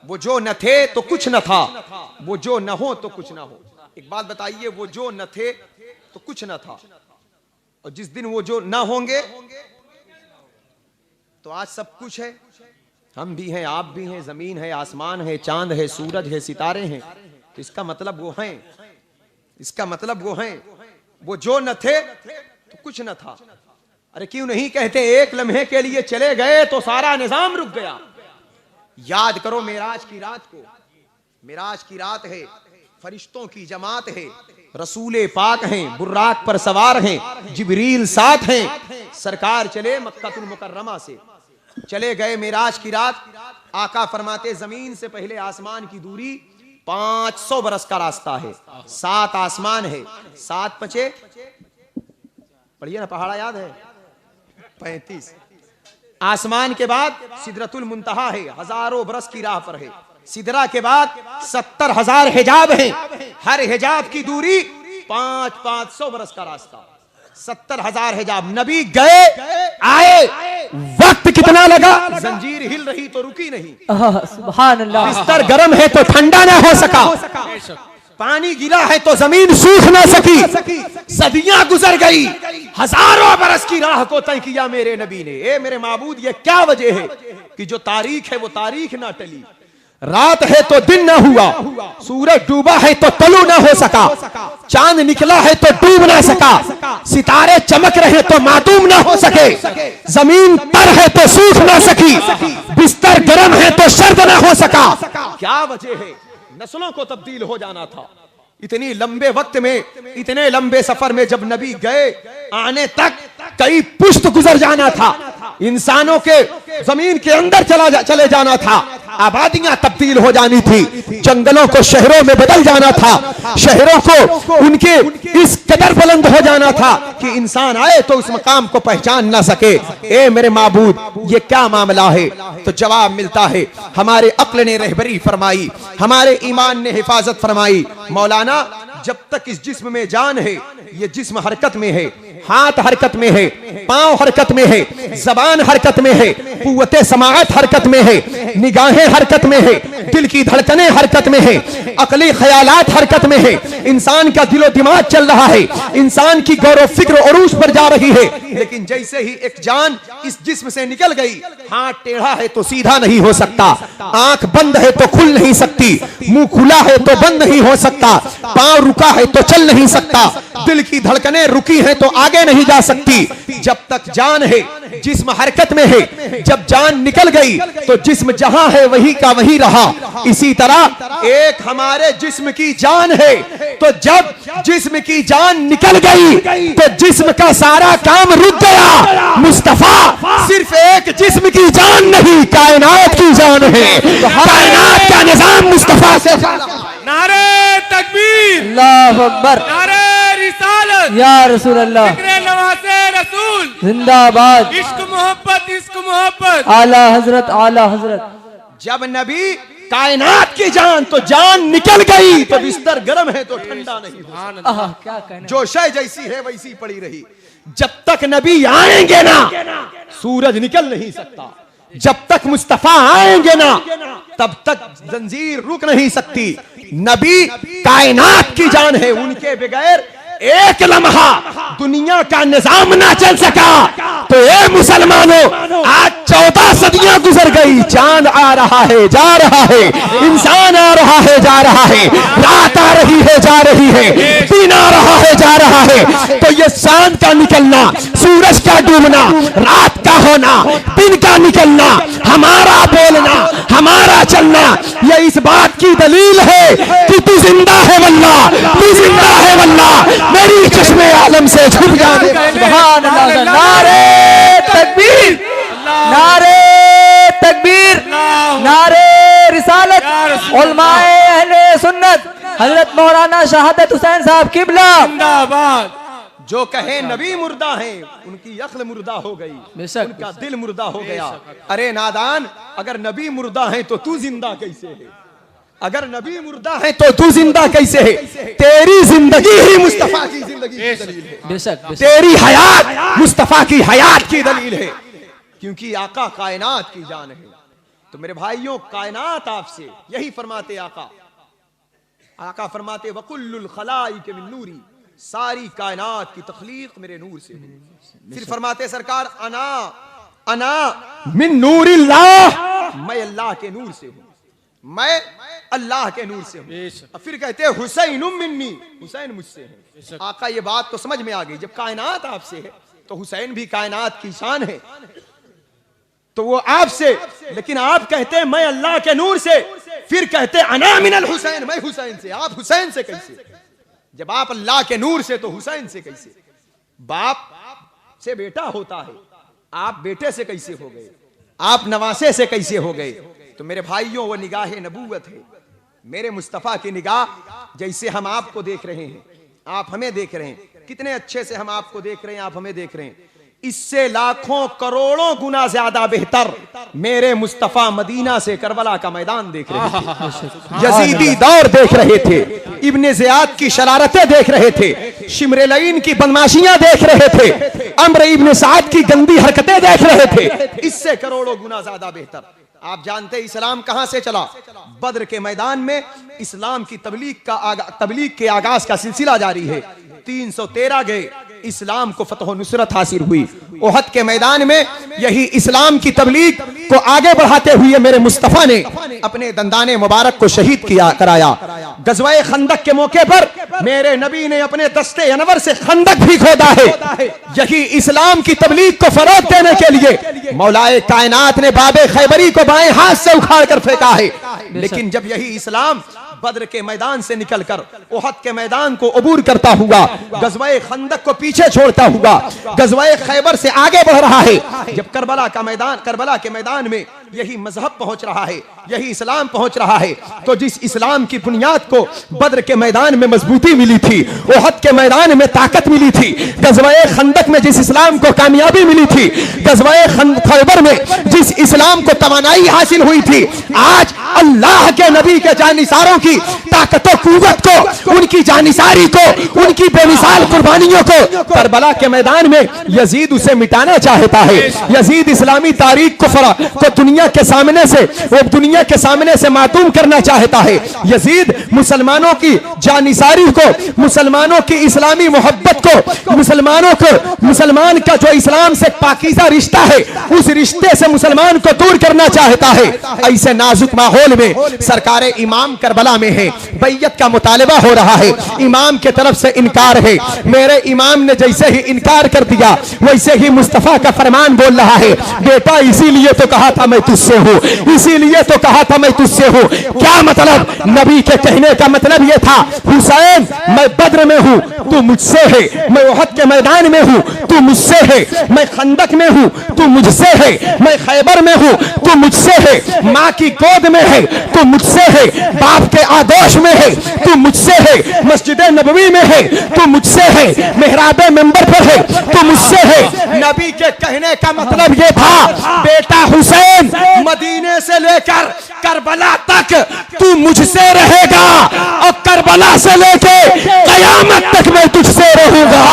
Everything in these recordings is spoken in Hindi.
वो जो न थे तो कुछ न था, वो जो न हो तो कुछ न हो। एक बात बताइए, वो जो न थे तो कुछ न था, और जिस दिन वो जो ना होंगे तो आज सब कुछ है। हम भी हैं, आप भी हैं, जमीन है, आसमान है, चांद है, सूरज है, सितारे हैं। तो इसका मतलब वो हैं, इसका मतलब वो हैं। वो जो न थे तो कुछ न था। अरे क्यों नहीं कहते, एक लम्हे के लिए चले गए तो सारा निजाम रुक गया। याद करो मेराज की रात को। मेराज की रात है, फरिश्तों की जमात है, रसूले पाक हैं, बुर्राक पर सवार हैं, जिब्रील साथ हैं। सरकार चले मक्कातुल मुकर्रमा से, चले गए मेराज की रात। आका फरमाते जमीन से पहले आसमान की दूरी 500 बरस का रास्ता है। 7 आसमान है, 7 पचे पढ़िए ना, पहाड़ा याद है, 35। आसमान के बाद सिदरतुल मुंतहा है, हजारों बरस की राह पर है। सिदरा के बाद 70,000 हिजाब हैं, हर हिजाब की दूरी 500 बरस का रास्ता, 70,000 हिजाब। नबी गए आए, वक्त कितना लगा? जंजीर हिल रही तो रुकी नहीं, सुभान अल्लाह। बिस्तर गर्म है तो ठंडा ना हो सका, पानी गिला है तो जमीन सूख ना सकी। सदियां गुजर गई, हजारों बरस की राह को तय किया मेरे नबी ने। ए मेरे माबूद, ये क्या वजह है कि जो तारीख है वो तारीख ना टली। रात है तो दिन ना हुआ, सूरज डूबा है तो तलू ना हो सका, चांद निकला है तो डूब ना सका, सितारे चमक रहे तो मातूम ना हो सके, जमीन तर है तो सूख ना सकी, बिस्तर गर्म है तो सर्द ना हो सका। क्या वजह है? नस्लों को तब्दील हो जाना था। इतनी लंबे वक्त में, इतने लंबे सफर में जब नबी गए, आने तक कई पुश्त गुजर जाना था। इंसानों के जमीन के अंदर चले जाना था, आबादियां तब्दील हो जानी थी, जंगलों को शहरों में बदल जाना था, शहरों को उनके इस कदर बुलंद हो जाना था कि इंसान आए तो उस मकाम को पहचान ना सके। ए मेरे माबूद, ये क्या मामला है? तो जवाब मिलता है, हमारे अक्ल ने रहबरी फरमाई, हमारे ईमान ने हिफाजत फरमाई। मौलाना, जब तक इस जिस्म में जान है, ये जिस्म हरकत में है, हाथ हरकत में है, पांव हरकत में है, जबान हरकत में है, कुव्वते समाअत हरकत में है, निगाहें हरकत में है, दिल की धड़कनें हरकत में है, अकली ख्यालात हरकत में है, इंसान का दिलो दिमाग चल रहा है, इंसान की गौरव फिक्र उरूज पर जा रही है। लेकिन जैसे ही एक जान इस जिस्म से निकल गई, हाथ टेढ़ा है तो सीधा नहीं हो सकता, आंख बंद है तो खुल नहीं सकती, मुंह खुला है तो बंद नहीं हो सकता, पांव रुका है तो चल नहीं सकता, दिल की धड़कनें रुकी हैं तो आगे नहीं जा सकती। जब तक जान है, जिस्म हरकत में है, जब जान निकल गई तो जिस्म जहां है वही का वही रहा। इसी तरह एक हमारे जिस्म की जान है, तो जब जिस्म की जान निकल गई तो जिस्म का सारा काम रुक गया। मुस्तफा सिर्फ एक जिस्म की जान नहीं, कायनात की जान है, कायनात का निजाम मुस्तफा से। नारे तकबीर, अल्लाहु अकबर, नारे रिसालत, या रसूल अल्लाह, जिक्र नवासे रसूल, जिंदाबाद, इश्क मोहब्बत, इश्क मोहब्बत, आला हजरत, आला हजरत। जब नबी कायनात की जान, तो जान निकल गई तो बिस्तर गर्म है तो ठंडा नहीं हो। क्या कहना, जो शय जैसी है वैसी पड़ी रही। जब तक नबी आएंगे ना, सूरज निकल नहीं सकता। जब तक मुस्तफा आएंगे ना, तब तक जंजीर रुक नहीं सकती। नबी कायनात की जान है, उनके बगैर एक लम्हा दुनिया का निजाम ना चल सका। तो ए मुसलमानों, आज 14 सदियां गुजर गई, चांद आ रहा है जा रहा है, इंसान आ रहा है जा रहा है, रात आ रही है जा रही है, दिन आ रहा है जा रहा है। तो ये चांद का निकलना, सूरज का डूबना, रात का होना, दिन का निकलना, हमारा बोलना, हमारा चलना, ये इस बात की दलील है कि तू जिंदा है वल्लाह, तू जिंदा है वल्लाह, मेरी चश्मे आलम से झुक जाने। सुभान अल्लाह, नारे तकबीर, नारे तकबीर, नारे रिसालत, उलमाए अहले सुन्नत, हजरत मौलाना शहादत हुसैन साहब किबला जिंदाबाद। जो कहे नबी मुर्दा है, उनकी अक्ल मुर्दा हो गई, उनका दिल मुर्दा हो गया। अरे नादान, अगर नबी मुर्दा है तो तू जिंदा कैसे है? अगर नबी मुर्दा है तो तू जिंदा कैसे है? तेरी जिंदगी ही मुस्तफा की जिंदगी की दलील है। बेशक, तेरी हयात मुस्तफा की हयात की दलील है, क्योंकि आका कायनात की जान है। तो मेरे भाइयों, कायनात आपसे यही फरमाते आका फरमाते वकुल्लुल खलाइक मिन नूरी, सारी कायनात की तख्लीक मेरे नूर से है। फिर फरमाते सरकार अना मिन नूरिल्लाह, मैं अल्लाह के नूर से हूं, मैं अल्लाह के नूर से हूं। फिर कहते हैं हुसैन मिन्नी, हुसैन मुझसे है। आका ये बात तो समझ में आ गई, जब कायनात आपसे है तो हुसैन भी कायनात की शान है, तो वो आपसे, लेकिन आप कहते हैं मैं अल्लाह के नूर से, फिर कहते हैं अना मिनल हुसैन, मैं हुसैन से। आप हुसैन से कैसे? जब आप अल्लाह के नूर से तो हुसैन से कैसे? बाप से बेटा होता है, आप बेटे से कैसे हो गए? आप नवासे से कैसे हो गए? तो मेरे भाइयों, वो निगाह नबूवत है, मेरे मुस्तफा की निगाह। जैसे हम आपको देख रहे हैं, आप हमें देख रहे हैं, कितने अच्छे से हम आपको देख रहे हैं, आप हमें देख रहे हैं, इससे लाखों करोड़ों गुना ज्यादा बेहतर मेरे मुस्तफा मदीना से करबला का मैदान देख रहे थे, यजीदी दौर देख रहे थे, इब्ने ज़ियाद की शरारतें देख रहे थे, शिमरेलईन की बदमाशियां देख रहे थे, अम्र इब्ने साद की गंदी हरकतें देख रहे थे, इससे करोड़ों गुना ज्यादा बेहतर। आप जानते इस्लाम कहां से चला? बद्र के मैदान में इस्लाम की तबलीग के आगाज का सिलसिला जारी है। 313 गए, इस्लाम को फतह नुसरत हासिल हुई। ओहद के मैदान में यही इस्लाम की तबलीग को आगे बढ़ाते हुए मेरे मुस्तफा ने अपने दंदाने मुबारक को शहीद कराया। गज़वाए खंदक के मौके पर मेरे नबी ने अपने दस्ते अनवर से खंदक भी खोदा है। यही इस्लाम की तबलीग को फरोग देने के लिए मौलाए कायनात ने बाबे खैबरी को बाएं हाथ से उखाड़ कर फेंका है। लेकिन जब यही इस्लाम बद्र के मैदान से निकलकर ओहद के मैदान को अबूर करता हुआ, गज़वाए खंदक को पीछे छोड़ता हुआ गज़वाए खैबर से आगे बढ़ रहा है, जब करबला के मैदान में यही मजहब पहुंच रहा है, यही इस्लाम पहुंच रहा है, तो जिस इस्लाम की बुनियाद को बद्र के मैदान में मजबूती मिली थी, ओहद के मैदान में ताकत मिली थी, गज़वाए खंदक में जिस इस्लाम को कामयाबी मिली थी, गज़वाए खैबर में जिस इस्लाम को तवानाई हासिल हुई थी, आज अल्लाह के नबी के जानिसारों की ताकत और कुव्वत को, उनकी जानिसारी को, उनकी बेमिसाल कुर्बानियों को करबला के मैदान में यजीद उसे मिटाना चाहता है। यजीद इस्लामी तारीख को दुनिया के सामने से मातूम करना चाहता है। यजीद मुसलमानों की जानिसारी को, मुसलमानों की इस्लामी मोहब्बत को, मुसलमान का जो इस्लाम से पाकीज़ा रिश्ता है, उस रिश्ते से मुसलमान को दूर करना चाहता है। ऐसे नाजुक माहौल में सरकारे इमाम करबला में है, बैयत का मुतालबा हो रहा है, इमाम के तरफ से इनकार है। मेरे इमाम ने जैसे ही इनकार कर दिया, वैसे ही मुस्तफा का फरमान बोल रहा है, बेटा इसीलिए तो कहा था मैं तुझसे हूँ, इसीलिए तो कहा था मैं तुझसे हूँ। क्या मतलब? नबी के कहने का मतलब यह था, हुसैन मैं बद्र में हूँ, तू मुझसे है, मैं ओहद के मैदान में हूँ, तू मुझसे है, मैं खंदक में हूँ, तू मुझसे है, मैं खैबर में हूँ, तू मुझसे है, माँ की गोद में है, तू मुझसे है, बाप के आगोश में है, तू मुझसे है, मस्जिद नबवी में है, तू मुझसे है, मेहराबे मेंबर पर है, तू मुझसे है। नबी के कहने का मतलब यह था, बेटा हुसैन मदीने से लेकर करबला तक तू मुझसे रहेगा, और करबला से लेके कयामत तक मैं तुझसे रहूंगा,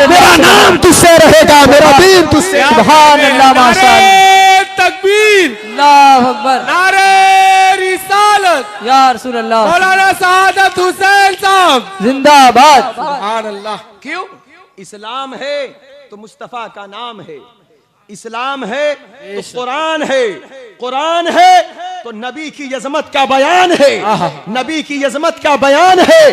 मेरा नाम तुझसे रहेगा, मेरा दीन तुझसे। सुभान अल्लाह, माशाअल्लाह, तकबीर, अल्लाहु अकबर, नारे रिसालत, या रसूल अल्लाह, मौलाना सादत हुसैन साहब जिंदाबाद। सुभान अल्लाह। क्यों? इस्लाम है तो मुस्तफा का नाम है, इस्लाम है तो कुरान है, कुरान है तो नबी की यज़मत का बयान है, नबी की यज़मत का बयान है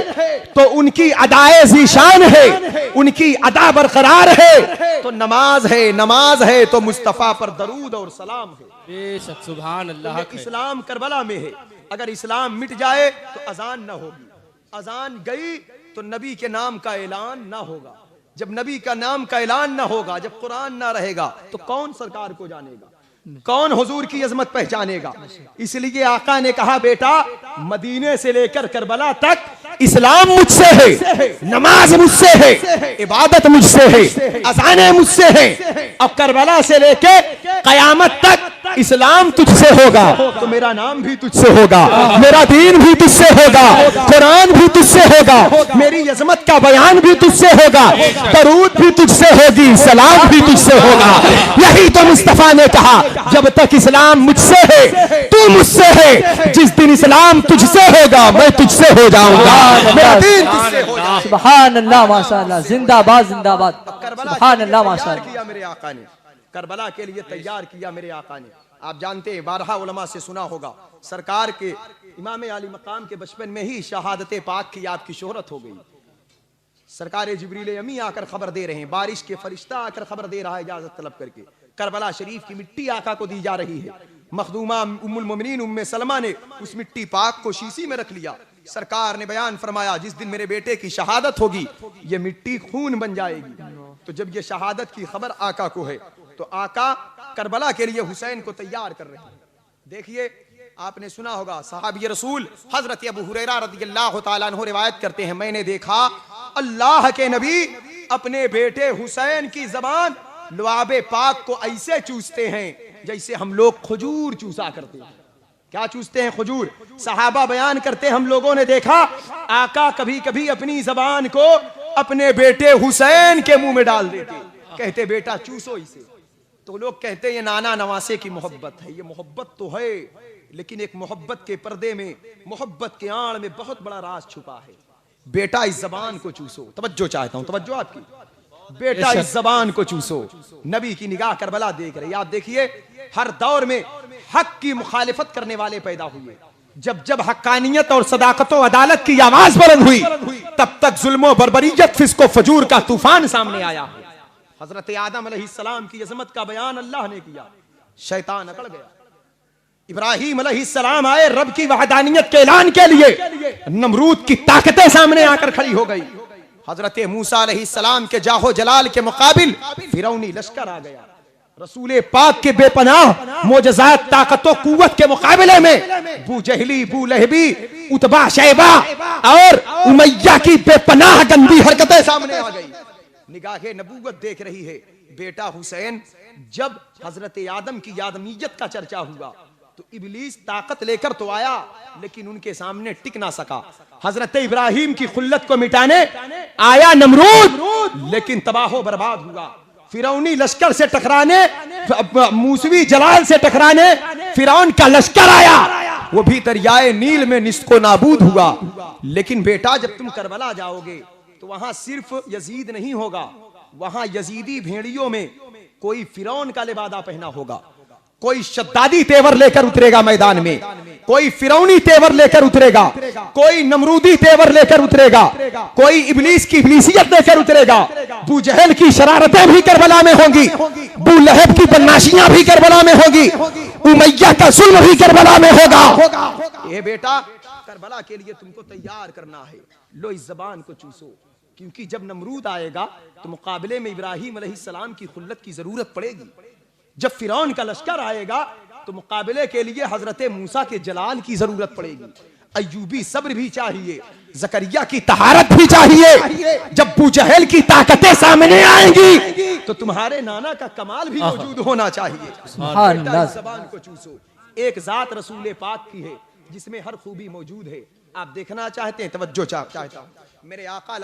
तो उनकी अदाए ज़ीशान है, उनकी अदा बरकरार है तो नमाज है, नमाज है तो मुस्तफा पर दरूद और सलाम है। बेशक, सुभान अल्लाह। इस्लाम करबला में है, अगर इस्लाम मिट जाए तो अजान न होगी, अजान गई तो नबी के नाम का ऐलान ना होगा। जब नबी का नाम का ऐलान ना होगा, जब कुरान ना रहेगा, तो कौन सरकार को जानेगा, कौन हुजूर की अजमत पहचानेगा? इसलिए आका ने कहा, बेटा मदीने से लेकर करबला तक इस्लाम मुझसे है, नमाज मुझसे है, इबादत मुझसे है, अज़ानें मुझसे है, और करबला से लेकर कयामत तक इस्लाम तुझसे होगा तो मेरा नाम भी तुझसे होगा, मेरा दीन भी तुझसे होगा, कुरान भी तुझसे होगा, मेरी अजमत का बयान भी तुझसे होगा, दरूद भी तुझसे होगी, सलाम भी तुझसे होगा। यही तो मुस्तफा ने कहा, जब तक इस्लाम मुझसे है तू मुझसे है, जिस दिन इस्लाम तुझसे होगा मैं तुझसे हो जाऊंगा, मेरा दीन तुझसे हो जाएगा। सुभान अल्लाह माशाअल्लाह, जिंदाबाद जिंदाबाद, करबला सुभान के लिए अल्लाह तैयार माशाअल्लाह। किया मेरे आका ने, करबला के लिए तैयार किया मेरे आका ने। आप जानते हैं, बारहा उलमा से सुना होगा, सरकार के इमाम आली मकाम के बचपन में ही शहादत पाक की आपकी शोहरत हो गई। सरकार जिब्रील अमी आकर खबर दे रहे हैं, बारिश के फरिश्ता आकर खबर दे रहा है इजाजत तलब करके, करबला शरीफ की मिट्टी आका को दी जा रही है। मखदूमा उम्मुल मोमिनीन उम्मे सलमा ने उस मिट्टी पाक को शीशी में रख लिया। सरकार ने बयान फरमाया, जिस दिन मेरे बेटे की शहादत होगी ये मिट्टी खून बन जाएगी। तो जब ये शहादत की खबर आका को है तो आका करबला के लिए हुसैन को तैयार कर रहे हैं। देखिए, आपने सुना होगा, सहाबी रसूल हजरत अबू हुरैरा रदियल्लाहु ताला अन्हु रिवायत करते हैं, मैंने देखा अल्लाह के नबी अपने बेटे हुसैन की जबान लुआबे पाक को ऐसे चूसते हैं जैसे हम लोग खजूर चूसा करते हैं। क्या चूसते हैं? खजूर। सहाबा बयान करते हैं, हम लोगों ने देखा आका कभी कभी अपनी जबान को अपने बेटे हुसैन के मुंह में डाल देते, कहते बेटा चूसो इसे। तो लोग कहते हैं ये नाना नवासे की मोहब्बत है। ये मोहब्बत तो है, लेकिन एक मोहब्बत के पर्दे में, मोहब्बत के आड़ में बहुत बड़ा राज छुपा है। बेटा इस जबान को चूसो, तवज्जो चाहता हूं, तवज्जो आपकी, बेटा इस जबान को चूसो। नबी की निगाह करबला देख रही। आप देखिए, हर दौर में हक की मुखालिफत करने वाले पैदा हुए। जब जब हक्कानियत और सदाकत और अदालत की आवाज बुलंद हुई, तब तक जुल्म और बर्बरियत, फिस्को फजूर का तूफान सामने आया। हजरत आदम अलैहिस्सलाम की अजमत का बयान अल्लाह ने किया, शैतान अकड़ गया। इब्राहीम अलैहिस्सलाम आए रब की वहदानियत के ऐलान के लिए, नमरूद की ताकतें सामने आकर खड़ी हो गई। हजरत मूसा अलैहिस्सलाम के जाहो जलाल के मुकाबिल फिरौनी लश्कर आ गया। रसूल पाक के बेपनाह मोजज़ात ताकतों कुव्वत के मुकाबले में बू जहली, बू लहबी, उतबा, शैबा और उमैया की बेपनाह गंदी हरकतें सामने आ गई। निगाहे नबूवत देख रही है। बेटा हुसैन, जब हजरत आदम की आदमियत का चर्चा हुआ तो इब्लीस ताकत लेकर तो आया, लेकिन उनके सामने टिक ना सका। हजरत इब्राहिम की खुल्लत को मिटाने आया नमरूद, लेकिन तबाहो बर्बाद हुआ। फिरौनी लश्कर से टकराने, मूसवी जलाल से टकराने फिरौन का लश्कर आया, वो भी दरियाए नील में निस्को नाबूद हुआ। लेकिन बेटा, जब तुम करबला जाओगे तो वहां सिर्फ यजीद नहीं होगा, वहां यजीदी भेड़ियों में कोई फिरौन का लिबादा पहना होगा, कोई शद्दादी तेवर लेकर उतरेगा मैदान में, कोई फिरौनी तेवर लेकर उतरेगा, कोई नमरूदी तेवर लेकर उतरेगा, कोई इब्लीस की इब्लीसियत लेकर उतरेगा। बू जहल की शरारतें भी करबला में होंगी, बू लहब की बदमाशियां भी करबला में होगी, उमैया का जुल्म भी करबला में होगा। ये बेटा, करबला के लिए तुमको तैयार करना है। लो इस जबान को चूसो, क्योंकि जब नमरूद आएगा तो मुकाबले में इब्राहीम अलैहिस्सलाम की खुल्लत की जरूरत पड़ेगी। जब फिरौन का लश्कर आएगा तो मुकाबले के लिए हजरत मूसा के जलाल की जरूरत पड़ेगी। अय्यूबी सब्र भी चाहिए, जकरिया की तहारत भी चाहिए। जब बू जहल की ताकतें सामने आएंगी तो तुम्हारे नाना का कमाल भी मौजूद होना चाहिए। बेटा, इस ज़बान को चूसो। एक जात रसूल पाक की है जिसमें हर खूबी मौजूद है। आप देखना चाहते हैं, तवज्जो चाहता हूं, मेरे आका